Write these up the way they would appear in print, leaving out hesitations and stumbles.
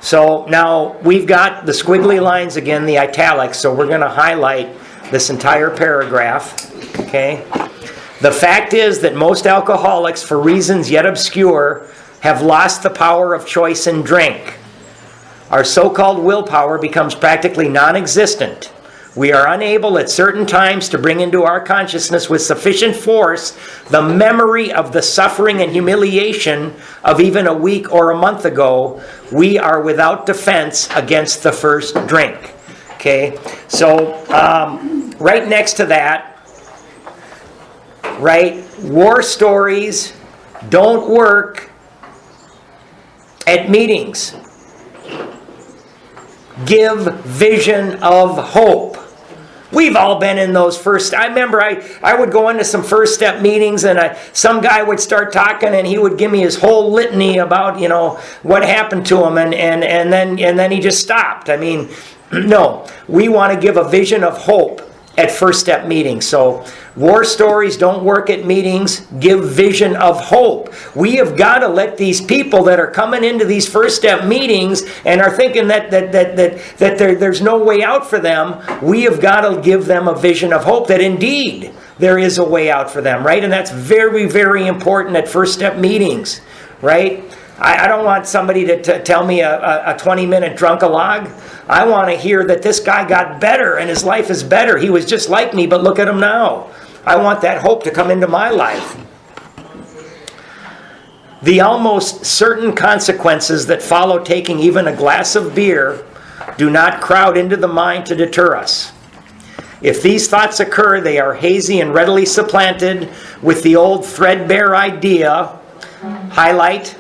So now we've got the squiggly lines again, the italics, so we're going to highlight this entire paragraph. Okay? The fact is that most alcoholics, for reasons yet obscure, have lost the power of choice in drink. Our so-called willpower becomes practically non-existent. We are unable at certain times to bring into our consciousness with sufficient force the memory of the suffering and humiliation of even a week or a month ago. We are without defense against the first drink. Okay, so right next to that, right, war stories don't work at meetings. Give vision of hope. We've all been in those first. I remember I would go into some first step meetings, and some guy would start talking, and he would give me his whole litany about what happened to him, and then he just stopped. I mean, no, we want to give a vision of hope at first step meetings. So war stories don't work at meetings. Give vision of hope. We have got to let these people that are coming into these first step meetings and are thinking that there's no way out for them, we have got to give them a vision of hope that indeed there is a way out for them, right? And that's very, very important at first step meetings, right? I don't want somebody to tell me a 20-minute drunk-a-log. I want to hear that this guy got better and his life is better. He was just like me, but look at him now. I want that hope to come into my life. The almost certain consequences that follow taking even a glass of beer do not crowd into the mind to deter us. If these thoughts occur, they are hazy and readily supplanted with the old threadbare idea, highlight,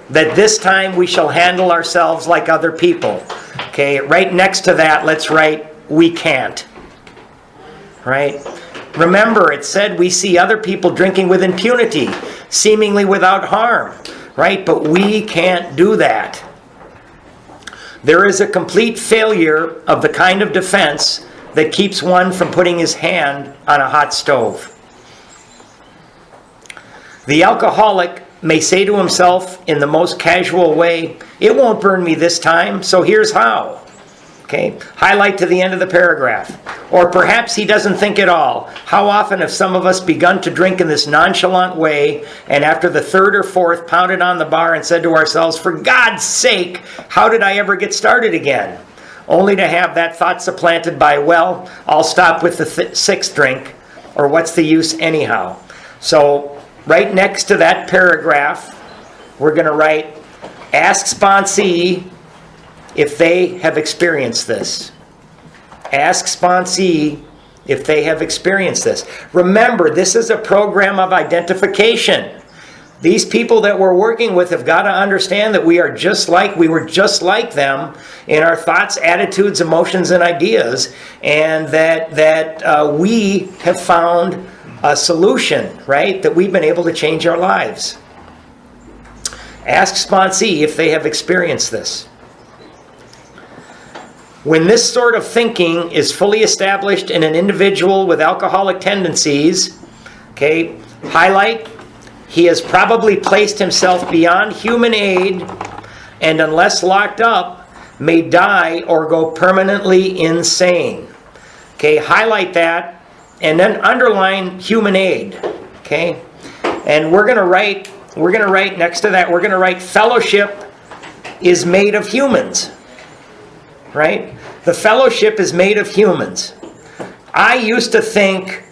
that this time we shall handle ourselves like other people. Okay, right next to that, let's write, we can't. Right? Remember, it said we see other people drinking with impunity, seemingly without harm. Right? But we can't do that. There is a complete failure of the kind of defense that keeps one from putting his hand on a hot stove. The alcoholic may say to himself in the most casual way, it won't burn me this time, so here's how. Okay, highlight to the end of the paragraph. Or perhaps he doesn't think at all. How often have some of us begun to drink in this nonchalant way, and after the third or fourth pounded on the bar and said to ourselves, for God's sake, how did I ever get started again? Only to have that thought supplanted by, well, I'll stop with the sixth drink, or what's the use anyhow? So, right next to that paragraph, we're going to write, ask sponsee if they have experienced this. Ask sponsee if they have experienced this. Remember, this is a program of identification. These people that we're working with have got to understand that we were just like them in our thoughts, attitudes, emotions, and ideas, and that we have found a solution, right? That we've been able to change our lives. Ask sponsee if they have experienced this. When this sort of thinking is fully established in an individual with alcoholic tendencies, okay, highlight, he has probably placed himself beyond human aid and unless locked up, may die or go permanently insane. Okay, highlight that and then underline human aid. Okay? And we're going to write next to that, we're going to write fellowship is made of humans. Right? The fellowship is made of humans. I used to think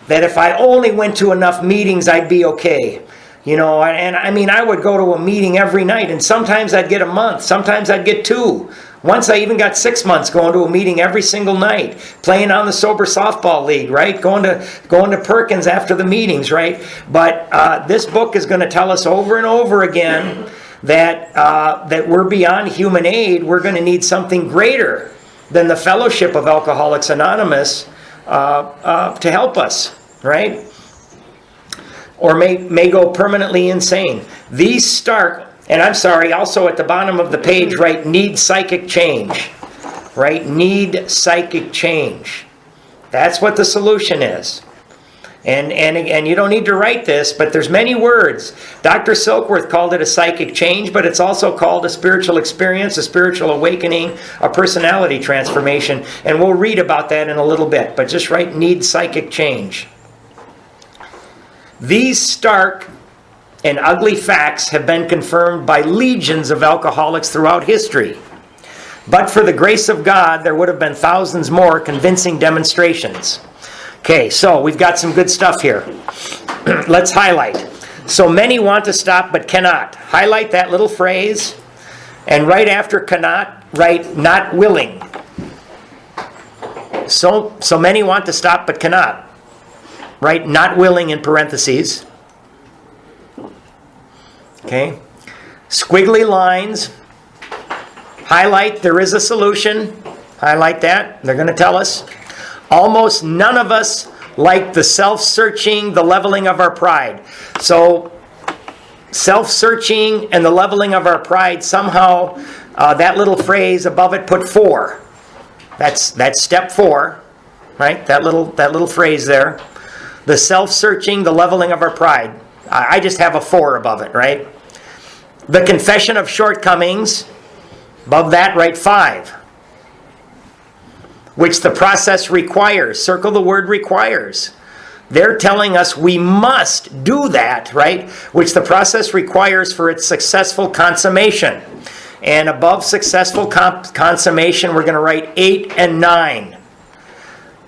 that if I only went to enough meetings, I'd be okay. And I mean, I would go to a meeting every night, and sometimes I'd get a month, sometimes I'd get 2. Once I even got 6 months going to a meeting every single night, playing on the Sober Softball League, right? Going to Perkins after the meetings, right? But this book is going to tell us over and over again that we're beyond human aid. We're going to need something greater than the fellowship of Alcoholics Anonymous to help us, right? Or may go permanently insane. These stark, and I'm sorry, also at the bottom of the page, write need psychic change. Right? Need psychic change. That's what the solution is. And you don't need to write this, but there's many words. Dr. Silkworth called it a psychic change, but it's also called a spiritual experience, a spiritual awakening, a personality transformation. And we'll read about that in a little bit, but just write need psychic change. These stark and ugly facts have been confirmed by legions of alcoholics throughout history. But for the grace of God, there would have been thousands more convincing demonstrations. Okay, so we've got some good stuff here. Let's highlight. So many want to stop but cannot. Highlight that little phrase, and right after cannot, write not willing. So many want to stop but cannot. Write not willing in parentheses. Okay. Squiggly lines. Highlight there is a solution. Highlight that. They're going to tell us. Almost none of us like the self-searching, the leveling of our pride. So, self-searching and the leveling of our pride, somehow, that little phrase above it, put 4. That's step 4, right? That little phrase there. The self-searching, the leveling of our pride. I just have a 4 above it, right? The confession of shortcomings, above that, write 5. Which the process requires. Circle the word requires. They're telling us we must do that, right? Which the process requires for its successful consummation. And above successful consummation, we're going to write 8 and 9.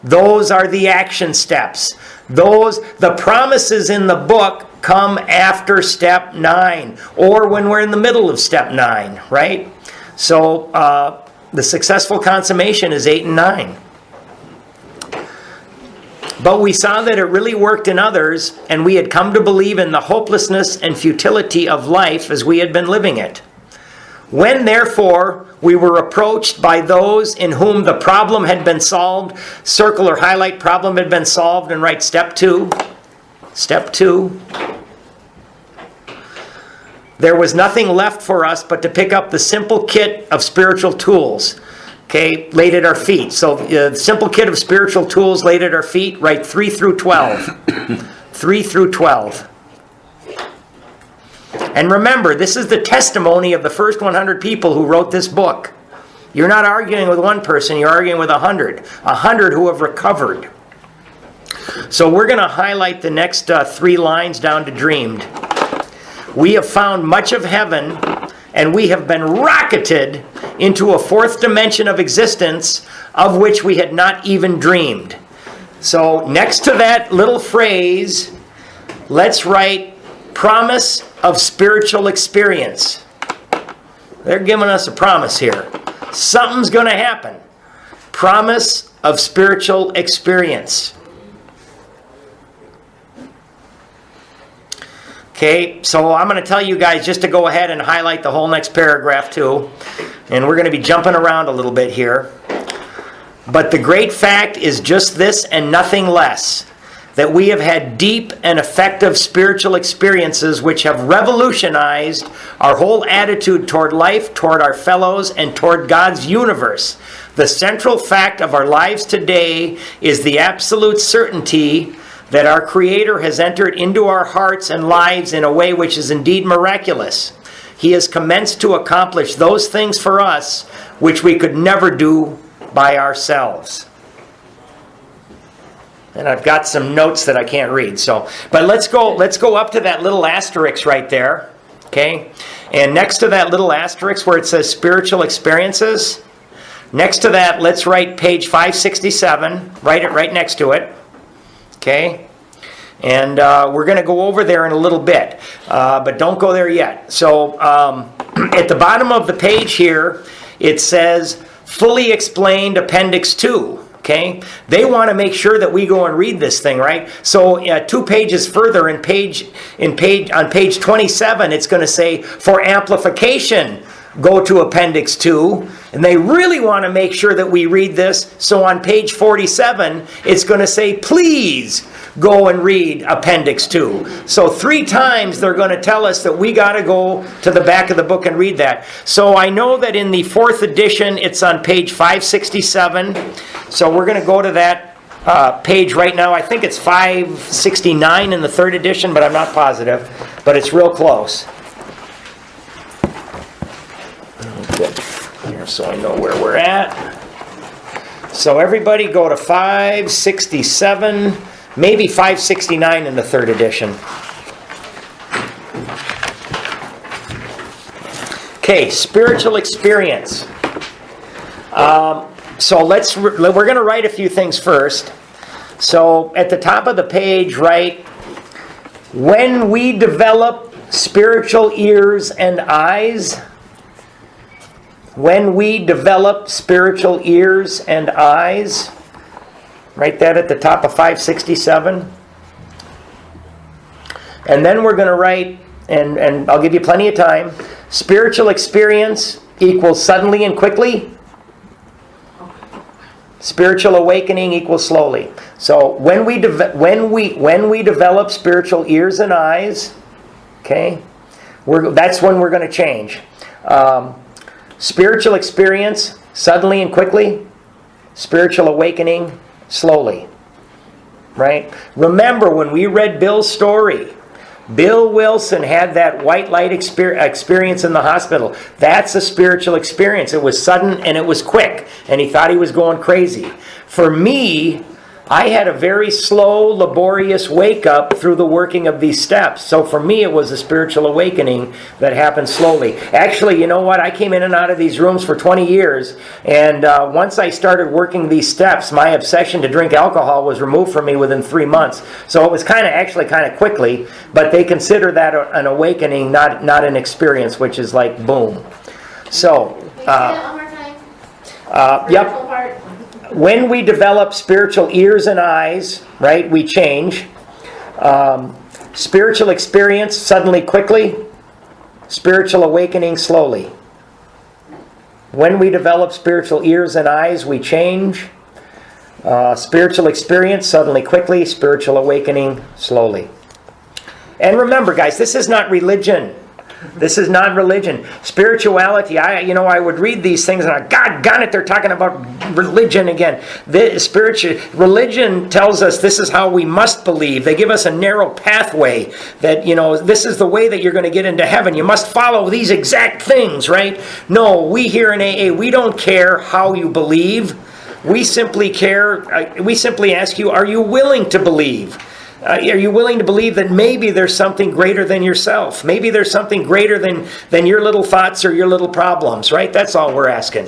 Those are the action steps. The promises in the book come after step 9, or when we're in the middle of step 9, right? So, the successful consummation is 8 and 9. But we saw that it really worked in others, and we had come to believe in the hopelessness and futility of life as we had been living it. When, therefore, we were approached by those in whom the problem had been solved, circle or highlight problem had been solved, and write step 2. Step 2. There was nothing left for us but to pick up the simple kit of spiritual tools, okay, laid at our feet. So the simple kit of spiritual tools laid at our feet, write 3 through 12. 3 through 12. And remember, this is the testimony of the first 100 people who wrote this book. You're not arguing with one person, you're arguing with 100. 100 who have recovered. So we're going to highlight the next 3 lines down to dreamed. We have found much of heaven, and we have been rocketed into a 4th dimension of existence of which we had not even dreamed. So next to that little phrase, let's write promise of spiritual experience. They're giving us a promise here. Something's going to happen. Promise of spiritual experience. Okay, so I'm going to tell you guys just to go ahead and highlight the whole next paragraph too. And we're going to be jumping around a little bit here. But the great fact is just this and nothing less. That we have had deep and effective spiritual experiences which have revolutionized our whole attitude toward life, toward our fellows, and toward God's universe. The central fact of our lives today is the absolute certainty that our Creator has entered into our hearts and lives in a way which is indeed miraculous. He has commenced to accomplish those things for us which we could never do by ourselves. And I've got some notes that I can't read. But let's go up to that little asterisk right there. Okay? And next to that little asterisk where it says spiritual experiences, next to that, let's write page 567. Write it right next to it. Okay? And we're going to go over there in a little bit. But don't go there yet. So at the bottom of the page here, it says fully explained appendix 2. Okay? They want to make sure that we go and read this thing, right? So 2 pages further on page 27, it's going to say, for amplification, go to appendix 2. And they really want to make sure that we read this. So on page 47, it's going to say, please go and read appendix 2. So 3 times they're going to tell us that we got to go to the back of the book and read that. So I know that in the 4th edition, it's on page 567. So we're going to go to that page right now. I think it's 569 in the third edition, but I'm not positive. But it's real close. Good. Here, so I know where we're at. So everybody go to 567, maybe 569 in the third edition. Okay, spiritual experience. So we're going to write a few things first. So at the top of the page, write, when we develop spiritual ears and eyes. When we develop spiritual ears and eyes. Write that at the top of 567. And then we're going to write, and I'll give you plenty of time, spiritual experience equals suddenly and quickly. Spiritual awakening equals slowly. So when we develop spiritual ears and eyes, okay, that's when we're going to change. Spiritual experience suddenly and quickly. Spiritual awakening slowly. Right? Remember when we read Bill's story, Bill Wilson had that white light experience in the hospital. That's a spiritual experience. It was sudden and it was quick. And he thought he was going crazy. For me, I had a very slow, laborious wake-up through the working of these steps. So for me, it was a spiritual awakening that happened slowly. Actually, you know what? I came in and out of these rooms for 20 years. And once I started working these steps, my obsession to drink alcohol was removed from me within 3 months. So it was kind of quickly. But they consider that an awakening, not an experience, which is like boom. So, Can you say that one more time? yep. Part? When we develop spiritual ears and eyes, right, we change. Spiritual experience, suddenly, quickly. Spiritual awakening, slowly. When we develop spiritual ears and eyes, we change. Spiritual experience, suddenly, quickly. Spiritual awakening, slowly. And remember, guys, this is not religion. This is not religion. Spirituality, I would read these things and God it, they're talking about religion again. Religion tells us this is how we must believe. They give us a narrow pathway that, this is the way that you're going to get into heaven. You must follow these exact things, right? No, we here in AA, we don't care how you believe. We simply ask you, are you willing to believe? Are you willing to believe that maybe there's something greater than yourself? Maybe there's something greater than your little thoughts or your little problems, right? That's all we're asking.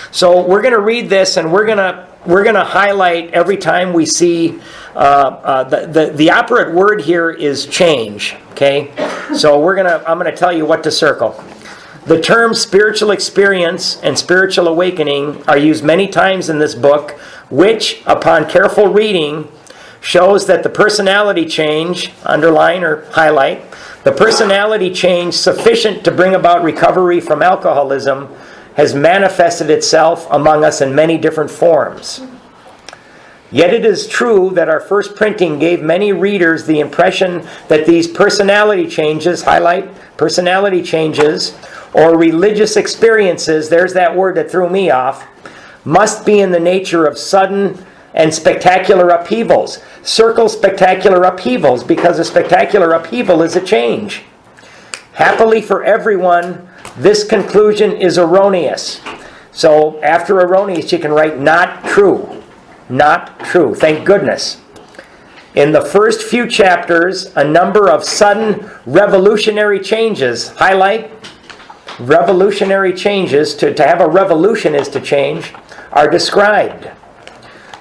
So we're going to read this, and we're going to highlight every time we see the operant word here is change. Okay, so I'm going to tell you what to circle. The terms spiritual experience and spiritual awakening are used many times in this book, which, upon careful reading, shows that the personality change, underline or highlight, the personality change sufficient to bring about recovery from alcoholism has manifested itself among us in many different forms. Yet it is true that our first printing gave many readers the impression that these personality changes, highlight, personality changes, or religious experiences, there's that word that threw me off, must be in the nature of sudden and spectacular upheavals. Circle spectacular upheavals, because a spectacular upheaval is a change. Happily for everyone, this conclusion is erroneous. So after erroneous, you can write not true. Not true. Thank goodness. In the first few chapters, a number of sudden revolutionary changes, highlight, revolutionary changes, to have a revolution is to change, are described.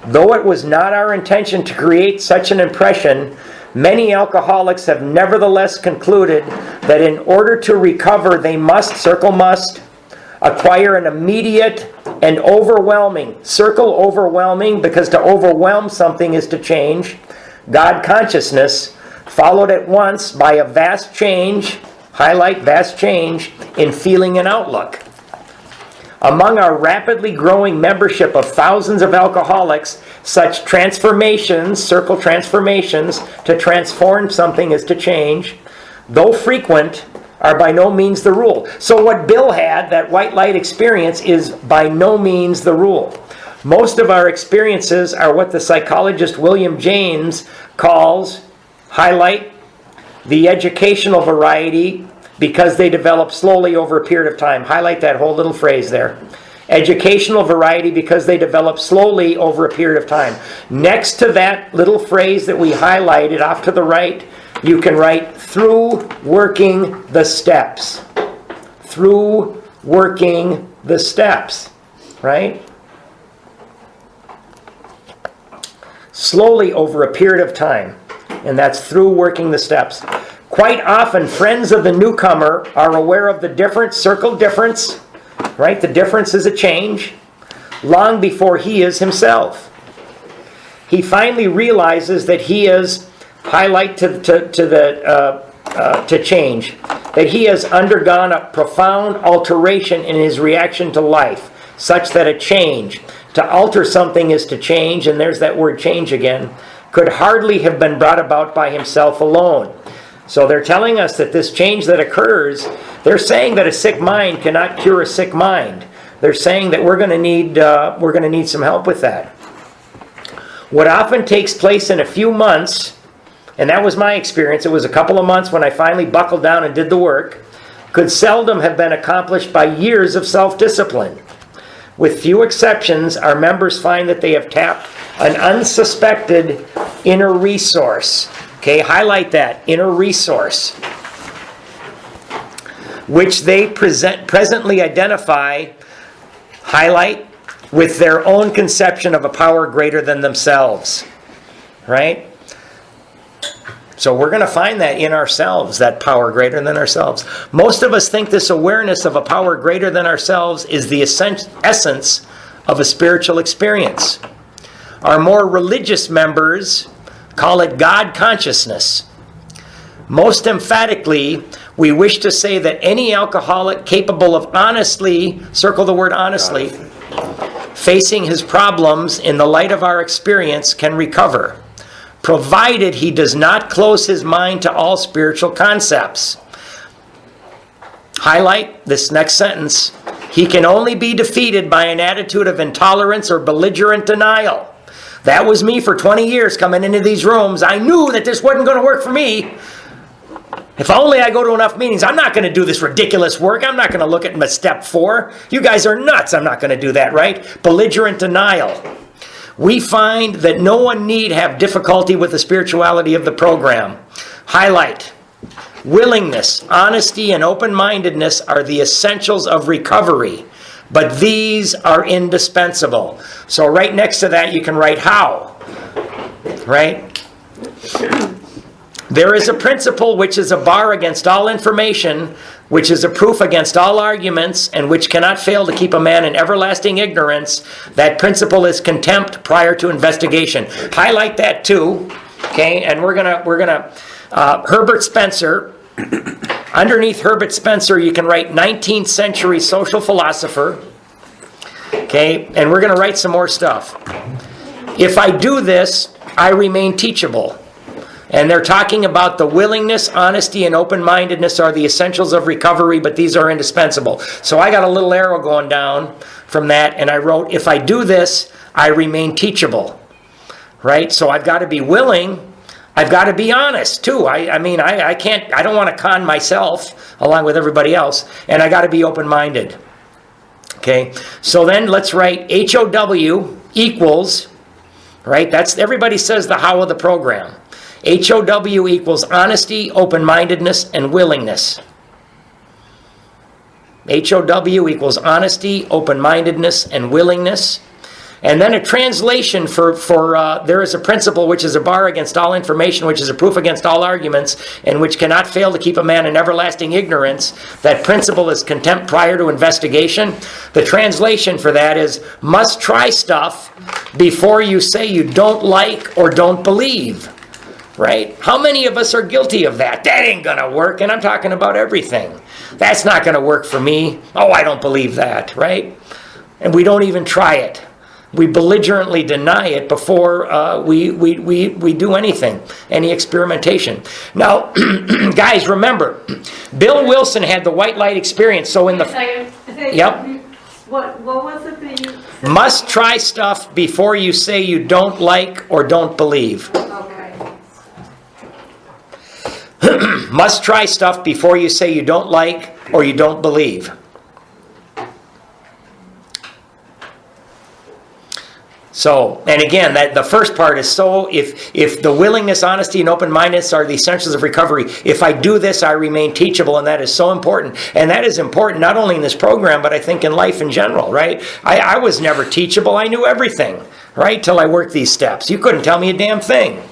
Though it was not our intention to create such an impression, many alcoholics have nevertheless concluded that in order to recover, they must, circle must, acquire an immediate and overwhelming, circle overwhelming, because to overwhelm something is to change, God consciousness, followed at once by a vast change, highlight vast change, in feeling and outlook. Among our rapidly growing membership of thousands of alcoholics, such transformations, circle transformations, to transform something is to change, though frequent, are by no means the rule. So what Bill had, that white light experience, is by no means the rule. Most of our experiences are what the psychologist William James calls, highlight, the educational variety because they develop slowly over a period of time. Highlight that whole little phrase there. Educational variety because they develop slowly over a period of time. Next to that little phrase that we highlighted off to the right, you can write through working the steps. Through working the steps, right? Slowly over a period of time. And that's through working the steps. Quite often, friends of the newcomer are aware of the difference, circle difference, right? The difference is a change, long before he is himself. He finally realizes that he is, highlight to change, that he has undergone a profound alteration in his reaction to life, such that a change, to alter something is to change, and there's that word change again, could hardly have been brought about by himself alone. So they're telling us that this change that occurs, they're saying that a sick mind cannot cure a sick mind. They're saying that we're going to need some help with that. What often takes place in a few months, and that was my experience, it was a couple of months when I finally buckled down and did the work, could seldom have been accomplished by years of self-discipline. With few exceptions, our members find that they have tapped an unsuspected inner resource. Okay, highlight that, inner resource, which they presently identify, highlight, with their own conception of a power greater than themselves. Right? So we're going to find that in ourselves, that power greater than ourselves. Most of us think this awareness of a power greater than ourselves is the essence of a spiritual experience. Our more religious members call it God consciousness. Most emphatically, we wish to say that any alcoholic capable of honestly, circle the word honestly, facing his problems in the light of our experience can recover, provided he does not close his mind to all spiritual concepts. Highlight this next sentence. He can only be defeated by an attitude of intolerance or belligerent denial. That was me for 20 years coming into these rooms. I knew that this wasn't going to work for me. If only I go to enough meetings, I'm not going to do this ridiculous work. I'm not going to look at my step 4. You guys are nuts. I'm not going to do that, right? Belligerent denial. We find that no one need have difficulty with the spirituality of the program. Highlight. Willingness, honesty, and open-mindedness are the essentials of recovery. But these are indispensable. So right next to that you can write how. Right? There is a principle which is a bar against all information, which is a proof against all arguments, and which cannot fail to keep a man in everlasting ignorance. That principle is contempt prior to investigation. Highlight that too. Okay, and we're gonna Herbert Spencer. Underneath Herbert Spencer, you can write 19th century social philosopher. Okay, and we're going to write some more stuff. If I do this, I remain teachable. And they're talking about the willingness, honesty, and open-mindedness are the essentials of recovery, but these are indispensable. So I got a little arrow going down from that, and I wrote, if I do this, I remain teachable. Right? So I've got to be willing. I've got to be honest, too. I don't want to con myself along with everybody else. And I got to be open-minded. Okay? So then let's write HOW equals, right? That's, everybody says the how of the program. HOW equals honesty, open-mindedness, and willingness. HOW equals honesty, open-mindedness, and willingness. And then a translation for there is a principle which is a bar against all information, which is a proof against all arguments, and which cannot fail to keep a man in everlasting ignorance. That principle is contempt prior to investigation. The translation for that is, must try stuff before you say you don't like or don't believe. Right? How many of us are guilty of that? That ain't going to work, and I'm talking about everything. That's not going to work for me. Oh, I don't believe that, right? And we don't even try it. We belligerently deny it before we do anything, any experimentation. Now, guys, remember, Bill Wilson had the white light experience. So in the Second. Yep. What was it that you said? Must try stuff before you say you don't like or don't believe. Okay. Must try stuff before you say you don't like or you don't believe. So, and again, that the first part is so, if the willingness, honesty, and open-mindedness are the essentials of recovery, if I do this, I remain teachable, and that is so important. And that is important not only in this program, but I think in life in general, right? I was never teachable. I knew everything, right, till I worked these steps. You couldn't tell me a damn thing.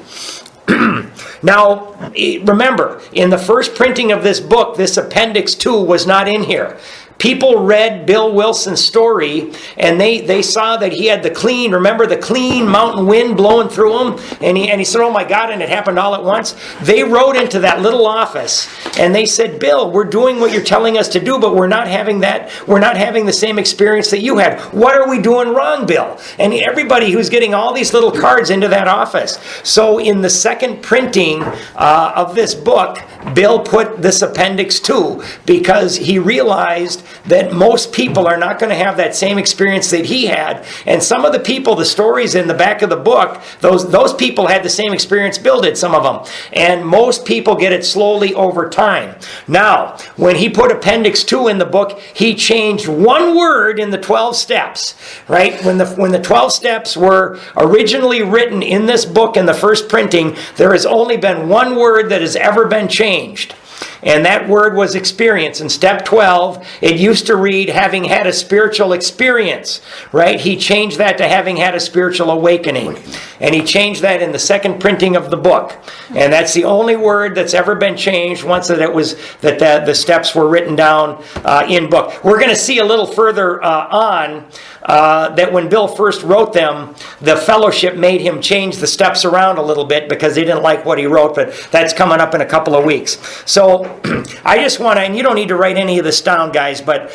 Now, remember, in the first printing of this book, this Appendix 2 was not in here. People read Bill Wilson's story, and they saw that he had the clean mountain wind blowing through him, and he said, oh my God, and it happened all at once. They wrote into that little office, and they said, Bill, we're doing what you're telling us to do, but we're not having the same experience that you had. What are we doing wrong, Bill? And everybody who's getting all these little cards into that office. So in the second printing of this book, Bill put this Appendix 2 because he realized that most people are not going to have that same experience that he had. And some of the people, the stories in the back of the book, those people had the same experience Bill did, some of them. And most people get it slowly over time. Now, when he put Appendix 2 in the book, he changed one word in the 12 steps, right? When the 12 steps were originally written in this book in the first printing, there has only been one word that has ever been changed. And that word was experience. In step 12, it used to read, having had a spiritual experience, right? He changed that to having had a spiritual awakening. And he changed that in the second printing of the book. And that's the only word that's ever been changed once that the steps were written down in book. We're going to see a little further on that when Bill first wrote them, the fellowship made him change the steps around a little bit because they didn't like what he wrote, but that's coming up in a couple of weeks. So I just want to, and you don't need to write any of this down, guys, but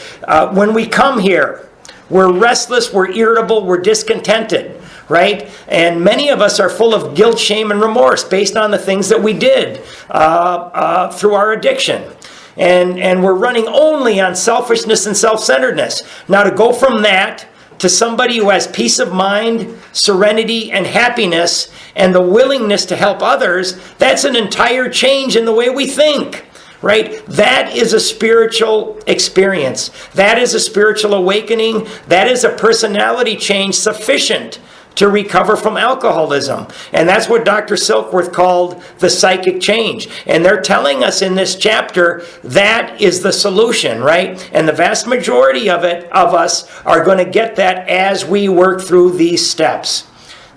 when we come here, we're restless, we're irritable, we're discontented, right? And many of us are full of guilt, shame, and remorse based on the things that we did through our addiction. And we're running only on selfishness and self-centeredness. Now, to go from that to somebody who has peace of mind, serenity, and happiness, and the willingness to help others, that's an entire change in the way we think, right? That is a spiritual experience. That is a spiritual awakening. That is a personality change sufficient to recover from alcoholism. And that's what Dr. Silkworth called the psychic change. And they're telling us in this chapter that is the solution, right? And the vast majority of us are going to get that as we work through these steps.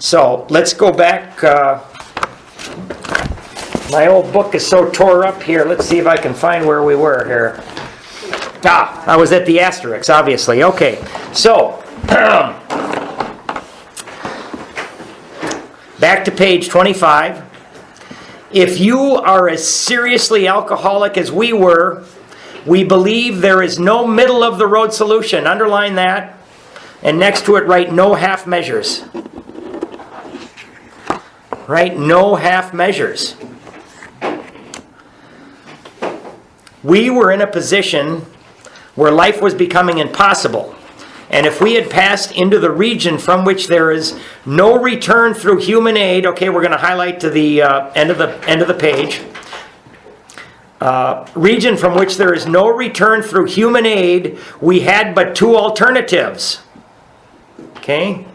So let's go back. My old book is so tore up here. Let's see if I can find where we were here. I was at the asterisk, obviously. Okay, so back to page 25. If you are as seriously alcoholic as we were, we believe there is no middle of the road solution. Underline that. And next to it, write no half measures. Right? No half measures. We were in a position where life was becoming impossible. And if we had passed into the region from which there is no return through human aid, okay, we're going to highlight to the end of the page. Region from which there is no return through human aid, we had but two alternatives. Okay?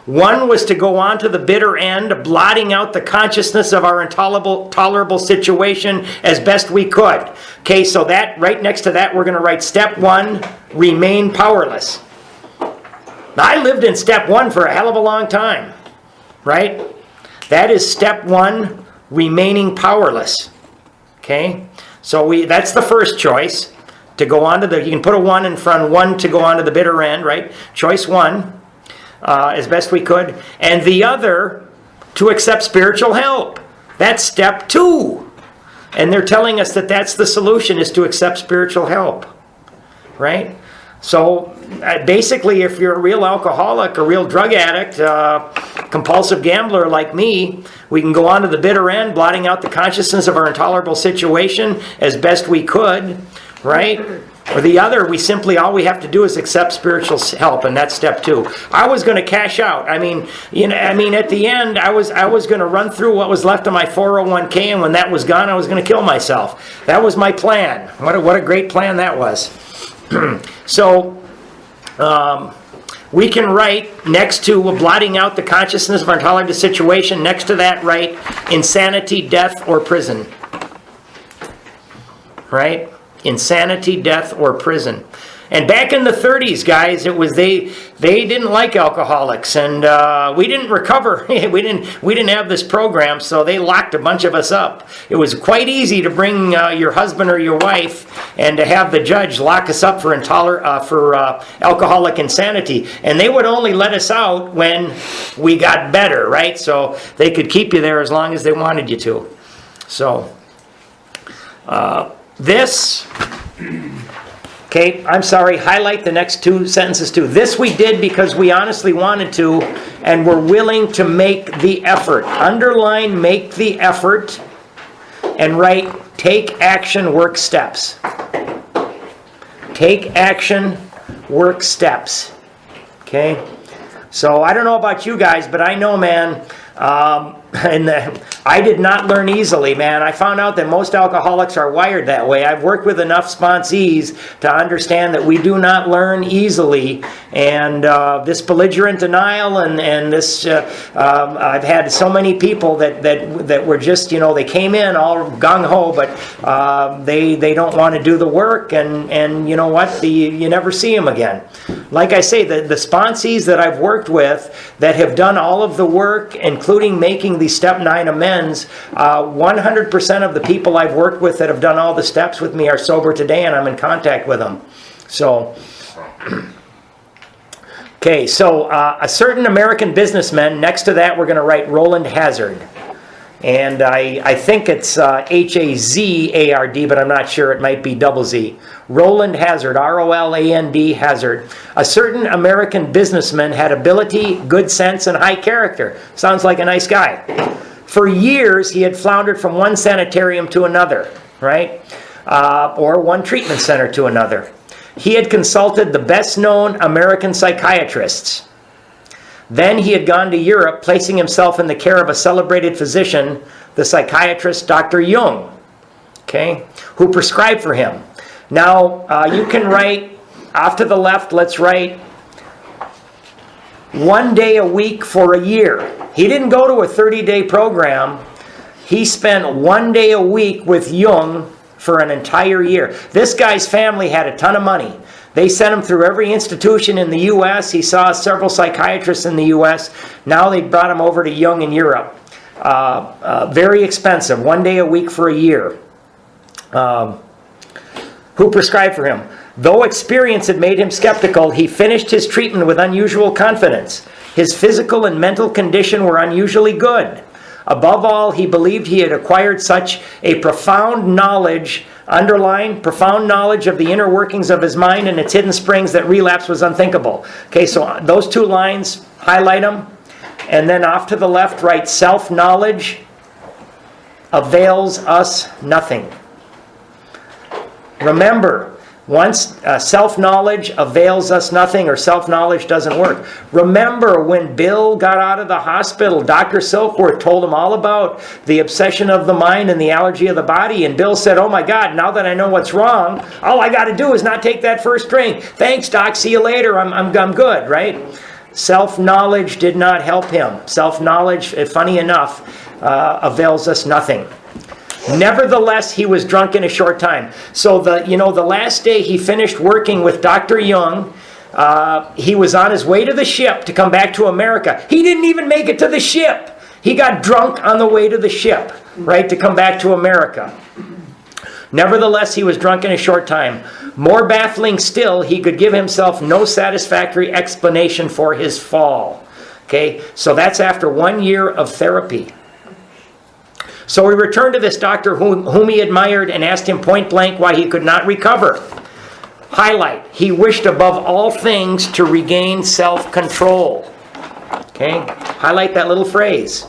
One was to go on to the bitter end, blotting out the consciousness of our intolerable situation as best we could. Okay, so that right next to that, we're going to write step 1, remain powerless. Now, I lived in step 1 for a hell of a long time, right? That is step 1, remaining powerless. Okay, so that's the first choice, to go on to you can put a 1 in front, 1 to go on to the bitter end, right? Choice 1. As best we could, and the other to accept spiritual help. That's step 2. And they're telling us that that's the solution, is to accept spiritual help. Right? So basically, if you're a real alcoholic, a real drug addict, compulsive gambler like me, we can go on to the bitter end, blotting out the consciousness of our intolerable situation as best we could. Right? Or the other, all we have to do is accept spiritual help, and that's step 2. I was going to cash out. At the end, I was going to run through what was left of my 401k, and when that was gone, I was going to kill myself. That was my plan. What a great plan that was. So, we can write next to blotting out the consciousness of our intolerant situation. Next to that, write insanity, death, or prison. Right? Insanity, death, or prison. And back in the 30s, guys, it was they didn't like alcoholics, and we didn't recover. we didn't have this program, so they locked a bunch of us up. It was quite easy to bring your husband or your wife and to have the judge lock us up for alcoholic insanity, and they would only let us out when we got better, right? So they could keep you there as long as they wanted you to. So this. Okay, I'm sorry, highlight the next 2 sentences too. This we did because we honestly wanted to and were willing to make the effort. Underline, make the effort, and write, take action, work steps. Take action, work steps. Okay? So I don't know about you guys, but I know, man, I did not learn easily, man. I found out that most alcoholics are wired that way. I've worked with enough sponsees to understand that we do not learn easily. And this belligerent denial and this, I've had so many people that were just, they came in all gung-ho, but they don't want to do the work. And you know what? You never see them again. Like I say, the sponsees that I've worked with that have done all of the work, including making the Step 9 amends, 100% of the people I've worked with that have done all the steps with me are sober today, and I'm in contact with them. So, okay, so a certain American businessman, next to that we're going to write Roland Hazard. And I think it's Hazard, but I'm not sure. It might be double Z. Roland Hazard, Roland Hazard. A certain American businessman had ability, good sense, and high character. Sounds like a nice guy. For years, he had floundered from one sanitarium to another, right? Or one treatment center to another. He had consulted the best-known American psychiatrists. Then he had gone to Europe, placing himself in the care of a celebrated physician, the psychiatrist Dr. Jung, okay, who prescribed for him. Now, you can write, off to the left, let's write 1 day a week for a year. He didn't go to a 30-day program. He spent 1 day a week with Jung for an entire year. This guy's family had a ton of money. They sent him through every institution in the U.S. He saw several psychiatrists in the U.S. Now they brought him over to Jung in Europe. Very expensive, 1 day a week for a year. Who prescribed for him? Though experience had made him skeptical, he finished his treatment with unusual confidence. His physical and mental condition were unusually good. Above all, he believed he had acquired such a profound knowledge, underline, profound knowledge of the inner workings of his mind and its hidden springs that relapse was unthinkable. Okay, so those 2 lines, highlight them. And then off to the left, write self-knowledge avails us nothing. Remember, once self-knowledge avails us nothing, or self-knowledge doesn't work. Remember when Bill got out of the hospital, Dr. Silkworth told him all about the obsession of the mind and the allergy of the body. And Bill said, oh my God, now that I know what's wrong, all I got to do is not take that first drink. Thanks, Doc. See you later. I'm good, right? Self-knowledge did not help him. Self-knowledge, funny enough, avails us nothing. Nevertheless, he was drunk in a short time. So the last day he finished working with Dr. Jung, he was on his way to the ship to come back to America. He didn't even make it to the ship. He got drunk on the way to the ship, right, to come back to America. Nevertheless, he was drunk in a short time. More baffling still, he could give himself no satisfactory explanation for his fall. Okay, so that's after 1 year of therapy. So he returned to this doctor whom he admired and asked him point blank why he could not recover. Highlight, he wished above all things to regain self-control. Okay, highlight that little phrase.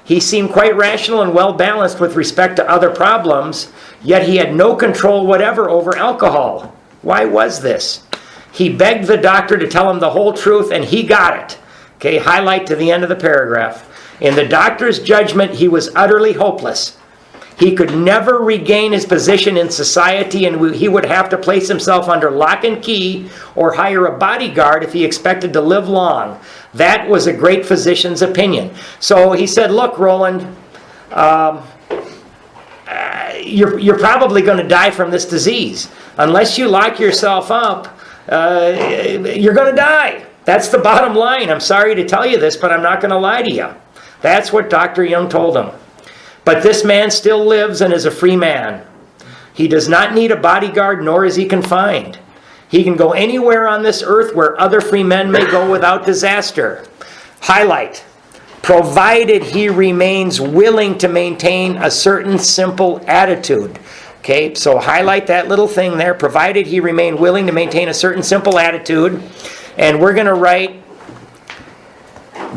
He seemed quite rational and well-balanced with respect to other problems, yet he had no control whatever over alcohol. Why was this? He begged the doctor to tell him the whole truth, and he got it. Okay, highlight to the end of the paragraph. In the doctor's judgment, he was utterly hopeless. He could never regain his position in society, and he would have to place himself under lock and key or hire a bodyguard if he expected to live long. That was a great physician's opinion. So he said, look, Roland, you're probably going to die from this disease. Unless you lock yourself up, you're going to die. That's the bottom line. I'm sorry to tell you this, but I'm not going to lie to you. That's what Dr. Jung told him. But this man still lives and is a free man. He does not need a bodyguard, nor is he confined. He can go anywhere on this earth where other free men may go without disaster. Highlight. Provided he remains willing to maintain a certain simple attitude. Okay, so highlight that little thing there. Provided he remain willing to maintain a certain simple attitude. And we're going to write,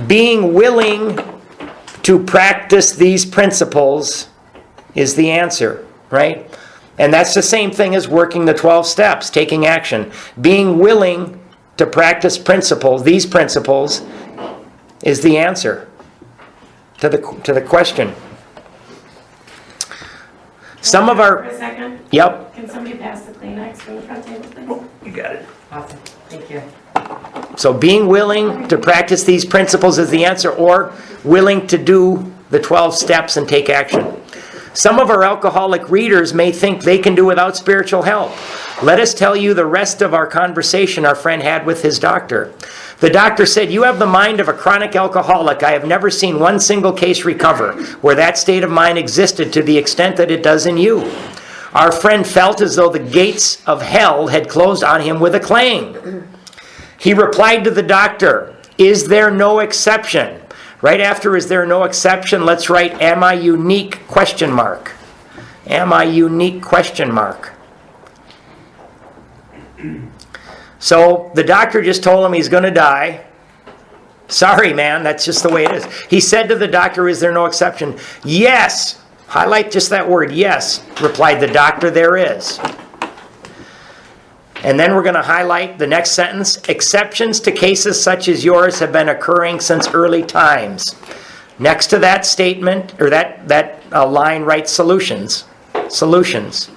being willing to practice these principles is the answer, right? And that's the same thing as working the 12 steps, taking action. Being willing to practice these principles, is the answer to the question. Some of For a our... second, Yep. can somebody pass the Kleenex from the front table, please? You got it. Awesome, thank you. So being willing to practice these principles is the answer, or willing to do the 12 steps and take action. Some of our alcoholic readers may think they can do without spiritual help. Let us tell you the rest of our conversation our friend had with his doctor. The doctor said, you have the mind of a chronic alcoholic. I have never seen one single case recover where that state of mind existed to the extent that it does in you. Our friend felt as though the gates of hell had closed on him with a clang. He replied to the doctor, is there no exception? Right after is there no exception, let's write, am I unique? ? Am I unique ? So the doctor just told him he's going to die. Sorry, man, that's just the way it is. He said to the doctor, is there no exception? Yes. Highlight just that word, yes, replied the doctor, there is. And then we're going to highlight the next sentence. Exceptions to cases such as yours have been occurring since early times. Next to that statement, or that line, write solutions. Solutions.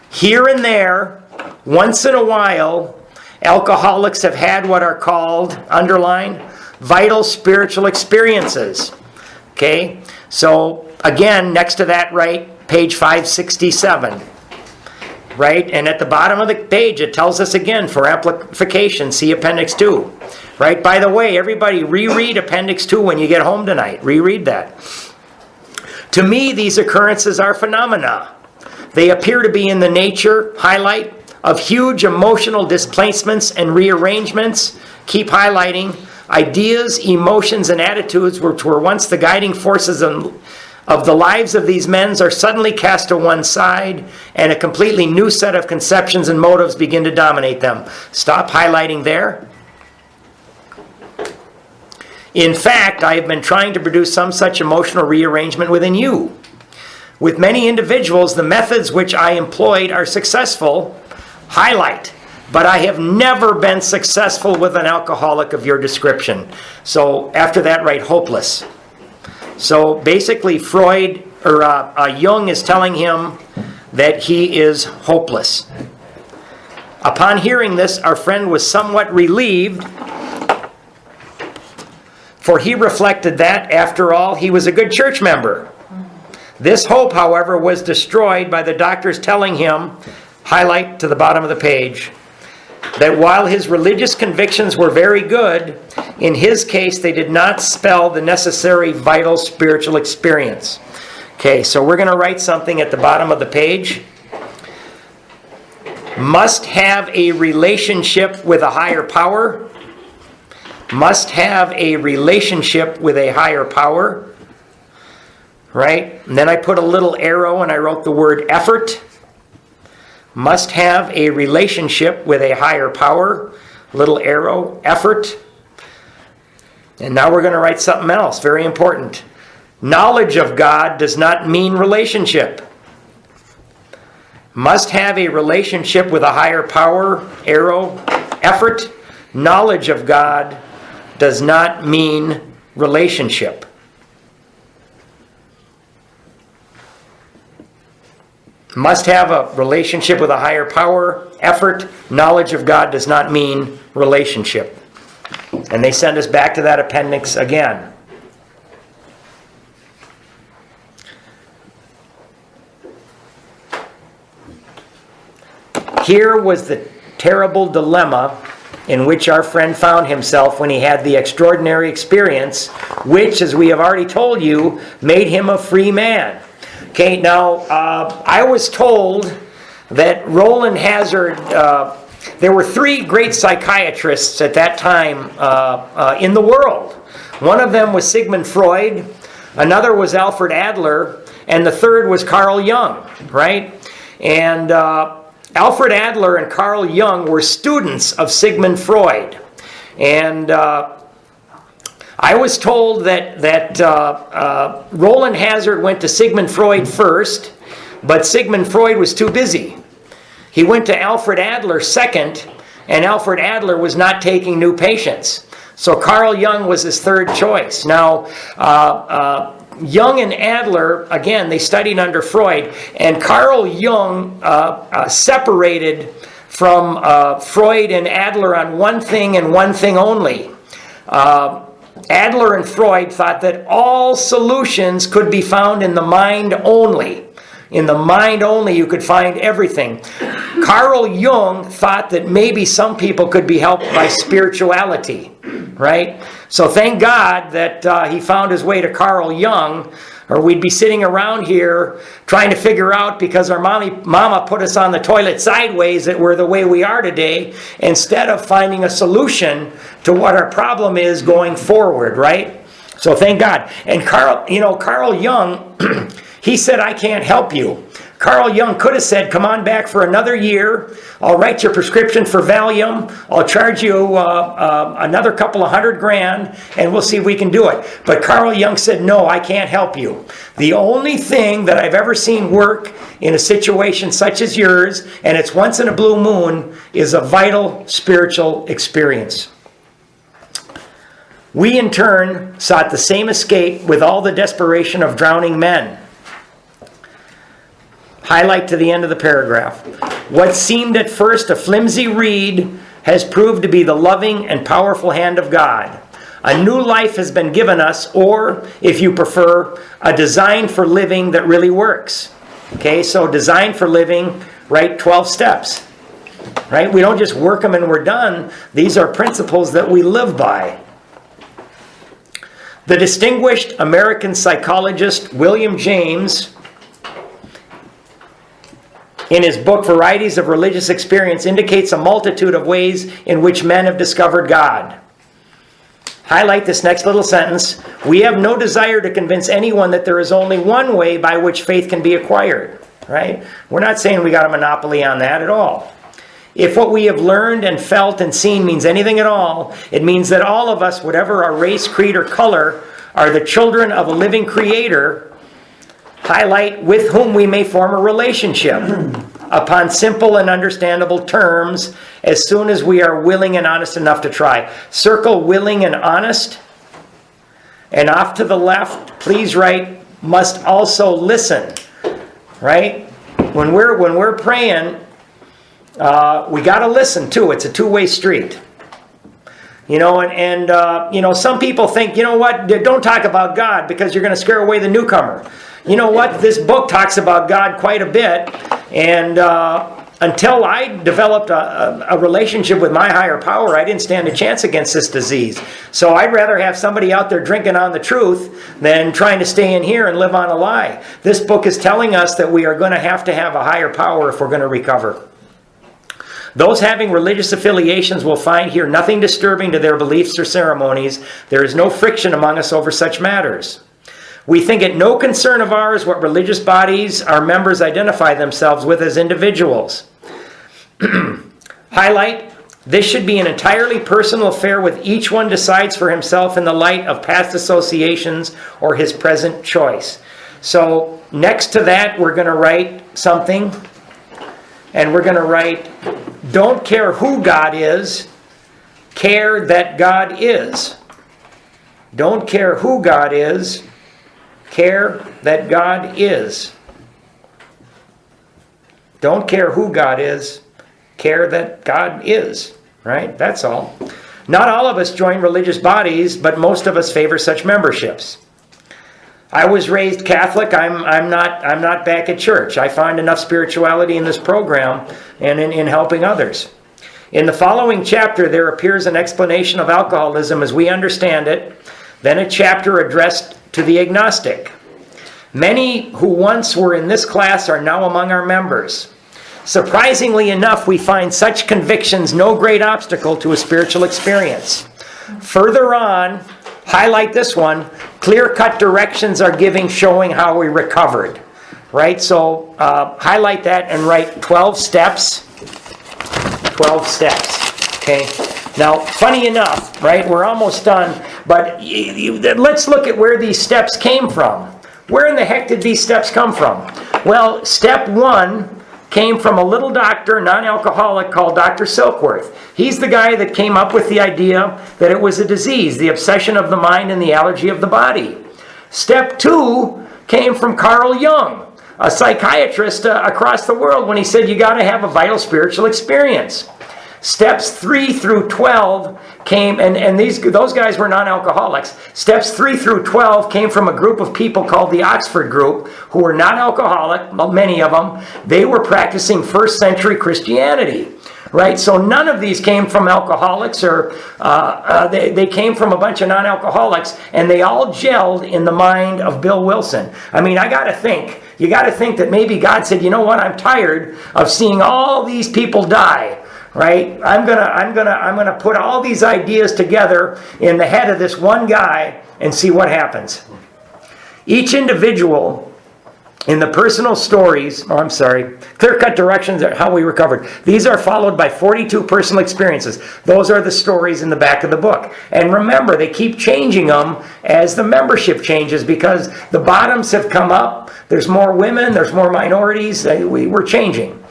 Here and there, once in a while, alcoholics have had what are called, underline, vital spiritual experiences. Okay? So, again, next to that, write page 567. Right? And at the bottom of the page, it tells us again, for amplification, see Appendix 2. Right? By the way, everybody reread Appendix 2 when you get home tonight. Reread that. To me, these occurrences are phenomena. They appear to be in the nature, highlight, of huge emotional displacements and rearrangements. Keep highlighting. Ideas, emotions, and attitudes which were once the guiding forces of the lives of these men are suddenly cast to one side, and a completely new set of conceptions and motives begin to dominate them. Stop highlighting there. In fact, I have been trying to produce some such emotional rearrangement within you. With many individuals, the methods which I employed are successful. Highlight. But I have never been successful with an alcoholic of your description. So after that, write hopeless. So basically, Jung is telling him that he is hopeless. Upon hearing this, our friend was somewhat relieved, for he reflected that, after all, he was a good church member. This hope, however, was destroyed by the doctors telling him, highlight to the bottom of the page, that while his religious convictions were very good, in his case they did not spell the necessary vital spiritual experience. Okay, so we're going to write something at the bottom of the page. Must have a relationship with a higher power. Must have a relationship with a higher power. Right? And then I put a little arrow and I wrote the word effort. Must have a relationship with a higher power. Little arrow, effort. And now we're going to write something else, very important. Knowledge of God does not mean relationship. must have a relationship with a higher power, arrow, effort. Knowledge of God does not mean relationship. Must have a relationship with a higher power, effort. Knowledge of God does not mean relationship. And they send us back to that appendix again. Here was the terrible dilemma in which our friend found himself when he had the extraordinary experience, which, as we have already told you, made him a free man. Okay, now, I was told that Roland Hazard, there were 3 great psychiatrists at that time in the world. One of them was Sigmund Freud, another was Alfred Adler, and the third was Carl Jung, right? And Alfred Adler and Carl Jung were students of Sigmund Freud. And I was told that Roland Hazard went to Sigmund Freud first, but Sigmund Freud was too busy. He went to Alfred Adler second, and Alfred Adler was not taking new patients. So Carl Jung was his third choice. Now, Jung and Adler, again, they studied under Freud, and Carl Jung separated from Freud and Adler on one thing and one thing only. Adler and Freud thought that all solutions could be found in the mind only. In the mind only you could find everything. Carl Jung thought that maybe some people could be helped by spirituality, right? So thank God that he found his way to Carl Jung, or we'd be sitting around here trying to figure out, because our mama put us on the toilet sideways, that we're the way we are today, instead of finding a solution to what our problem is going forward, right? So thank God. And Carl Jung, he said, I can't help you. Carl Jung could have said, come on back for another year. I'll write your prescription for Valium. I'll charge you another couple of $100,000, and we'll see if we can do it. But Carl Jung said, no, I can't help you. The only thing that I've ever seen work in a situation such as yours, and it's once in a blue moon, is a vital spiritual experience. We, in turn, sought the same escape with all the desperation of drowning men. Highlight to the end of the paragraph. What seemed at first a flimsy reed has proved to be the loving and powerful hand of God. A new life has been given us, or, if you prefer, a design for living that really works. Okay, so design for living, right? 12 steps. Right? We don't just work them and we're done. These are principles that we live by. The distinguished American psychologist William James, in his book Varieties of Religious Experience, indicates a multitude of ways in which men have discovered God. Highlight this next little sentence. We have no desire to convince anyone that there is only one way by which faith can be acquired. Right? We're not saying we got a monopoly on that at all. If what we have learned and felt and seen means anything at all, it means that all of us, whatever our race, creed, or color, are the children of a living Creator, highlight, with whom we may form a relationship upon simple and understandable terms as soon as we are willing and honest enough to try. Circle willing and honest. And off to the left, please write, must also listen. Right? When we're praying, we got to listen too. It's a two-way street. You know, and some people think, you know what, don't talk about God because you're going to scare away the newcomer. You know what, this book talks about God quite a bit, and until I developed a relationship with my higher power, I didn't stand a chance against this disease. So I'd rather have somebody out there drinking on the truth than trying to stay in here and live on a lie. This book is telling us that we are going to have a higher power if we're going to recover. Those having religious affiliations will find here nothing disturbing to their beliefs or ceremonies. There is no friction among us over such matters. We think it no concern of ours what religious bodies our members identify themselves with as individuals. Highlight, this should be an entirely personal affair with each one decides for himself in the light of past associations or his present choice. So next to that, we're going to write something. and we're going to write, don't care who God is, care that God is. Don't care who God is, care that God is. Don't care who God is, care that God is. Right? That's all. Not all of us join religious bodies, but most of us favor such memberships. I was raised Catholic. I'm not back at church. I find enough spirituality in this program and in helping others. In the following chapter, there appears an explanation of alcoholism as we understand it, then a chapter addressed to the agnostic. Many who once were in this class are now among our members. Surprisingly enough, we find such convictions no great obstacle to a spiritual experience. Further on, highlight this one, clear-cut directions are given showing how we recovered. Right? So highlight that and write 12 steps. 12 steps. Okay? Now, funny enough, right? We're almost done, but let's look at where these steps came from. Where in the heck did these steps come from? Well, step 1 came from a little doctor, non-alcoholic, called Dr. Silkworth. He's the guy that came up with the idea that it was a disease, the obsession of the mind and the allergy of the body. Step 2 came from Carl Jung, a psychiatrist across the world, when he said you got to have a vital spiritual experience. Steps 3 through 12 came, and those guys were non-alcoholics. Steps 3 through 12 came from a group of people called the Oxford Group, who were not alcoholic, many of them. They were practicing first century Christianity. Right? So none of these came from alcoholics, or they came from a bunch of non-alcoholics, and they all gelled in the mind of Bill Wilson. I mean, you got to think that maybe God said, you know what, I'm tired of seeing all these people die. Right? I'm gonna put all these ideas together in the head of this one guy and see what happens. Each individual in the personal stories, clear-cut directions are how we recovered. These are followed by 42 personal experiences. Those are the stories in the back of the book. And remember, they keep changing them as the membership changes, because the bottoms have come up. There's more women, there's more minorities. We're changing.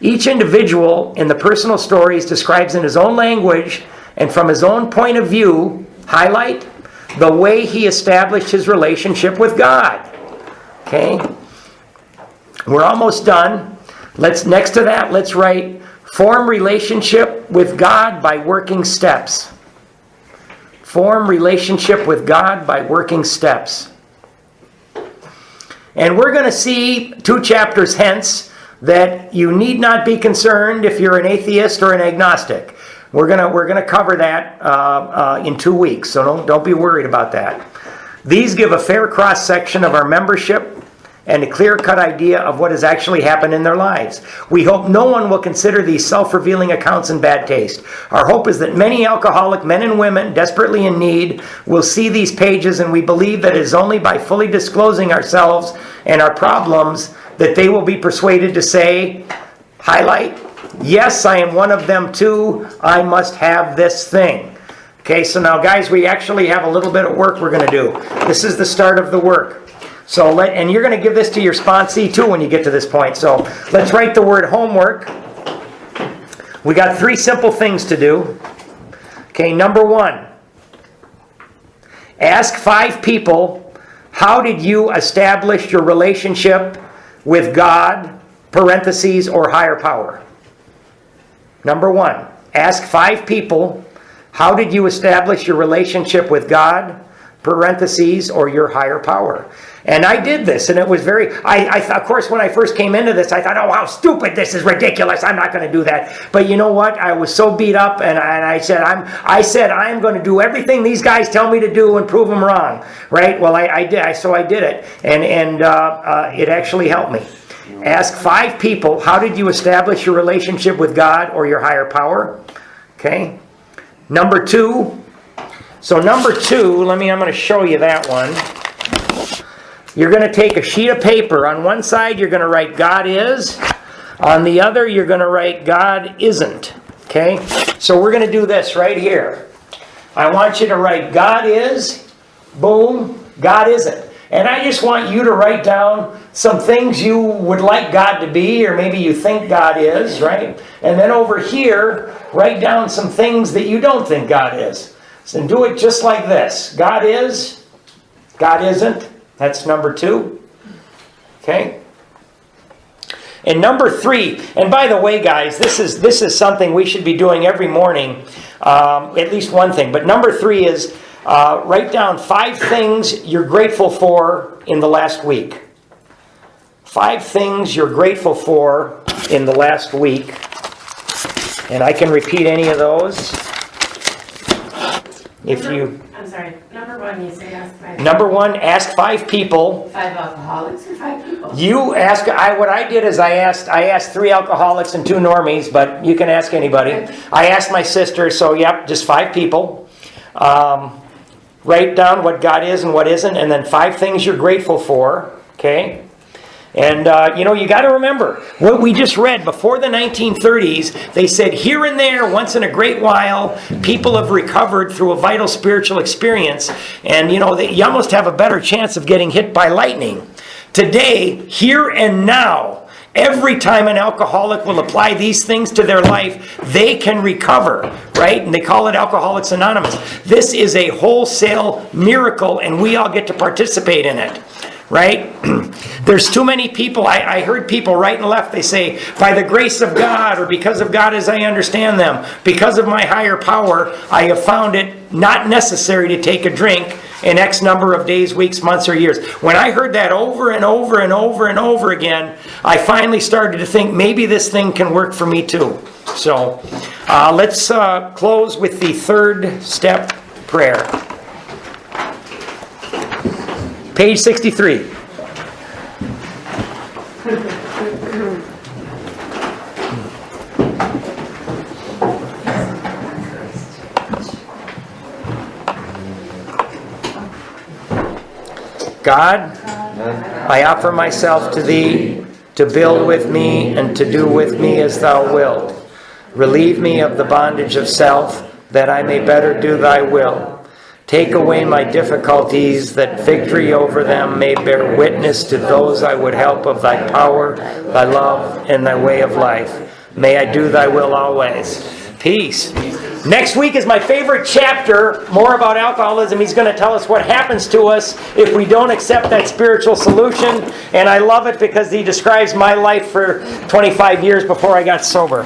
Each individual in the personal stories describes in his own language and from his own point of view, highlight, the way he established his relationship with God. Okay? We're almost done. Next to that, let's write, form relationship with God by working steps. Form relationship with God by working steps. And we're going to see 2 chapters hence that you need not be concerned if you're an atheist or an agnostic. We're gonna cover that in 2 weeks, so don't be worried about that. These give a fair cross-section of our membership and a clear-cut idea of what has actually happened in their lives. We hope no one will consider these self-revealing accounts in bad taste. Our hope is that many alcoholic men and women desperately in need will see these pages, and we believe that it is only by fully disclosing ourselves and our problems that they will be persuaded to say, highlight, yes, I am one of them too. I must have this thing. Okay, so now guys, we actually have a little bit of work we're going to do. This is the start of the work. So and you're going to give this to your sponsee too when you get to this point. So let's write the word homework. We got 3 simple things to do. Okay, number 1. Ask 5 people, how did you establish your relationship with God, parentheses, or higher power? Number 1, ask 5 people, how did you establish your relationship with God, parentheses, or your higher power? And I did this, and it was of course, when I first came into this, I thought, oh, how stupid, this is ridiculous, I'm not going to do that. But you know what? I was so beat up, and I said, I'm going to do everything these guys tell me to do and prove them wrong. Right? Well, I did, so I did it, and it actually helped me. Ask 5 people, how did you establish your relationship with God or your higher power? Okay. Number 2. So number 2, I'm going to show you that one. You're going to take a sheet of paper. On one side, you're going to write God is. On the other, you're going to write God isn't. Okay? So we're going to do this right here. I want you to write God is, boom, God isn't. And I just want you to write down some things you would like God to be, or maybe you think God is, right? And then over here, write down some things that you don't think God is. And do it just like this. God is, God isn't. That's number 2. Okay? And number 3, and by the way, guys, this is something we should be doing every morning, at least one thing. But number 3 is write down 5 things you're grateful for in the last week. 5 things you're grateful for in the last week. And I can repeat any of those. I'm sorry, number 1, you say ask 5. Number 1, ask 5 people. 5 alcoholics or 5 people? You ask. What I did is I asked 3 alcoholics and 2 normies, but you can ask anybody. I asked my sister, so yep, just 5 people. Write down what God is and what isn't, and then 5 things you're grateful for. Okay. And, you got to remember, what we just read, before the 1930s, they said here and there, once in a great while, people have recovered through a vital spiritual experience. And, you almost have a better chance of getting hit by lightning. Today, here and now, every time an alcoholic will apply these things to their life, they can recover, right? And they call it Alcoholics Anonymous. This is a wholesale miracle, and we all get to participate in it. Right? There's too many people. I heard people right and left. They say, by the grace of God, or because of God as I understand them, because of my higher power, I have found it not necessary to take a drink in X number of days, weeks, months, or years. When I heard that over and over and over and over again, I finally started to think maybe this thing can work for me too. So let's close with the 3rd step prayer. Page 63. God, I offer myself to Thee to build with me and to do with me as Thou wilt. Relieve me of the bondage of self, that I may better do Thy will. Take away my difficulties, that victory over them may bear witness to those I would help of Thy power, Thy love, and Thy way of life. May I do Thy will always. Peace. Next week is my favorite chapter, more about alcoholism. He's going to tell us what happens to us if we don't accept that spiritual solution. And I love it because he describes my life for 25 years before I got sober.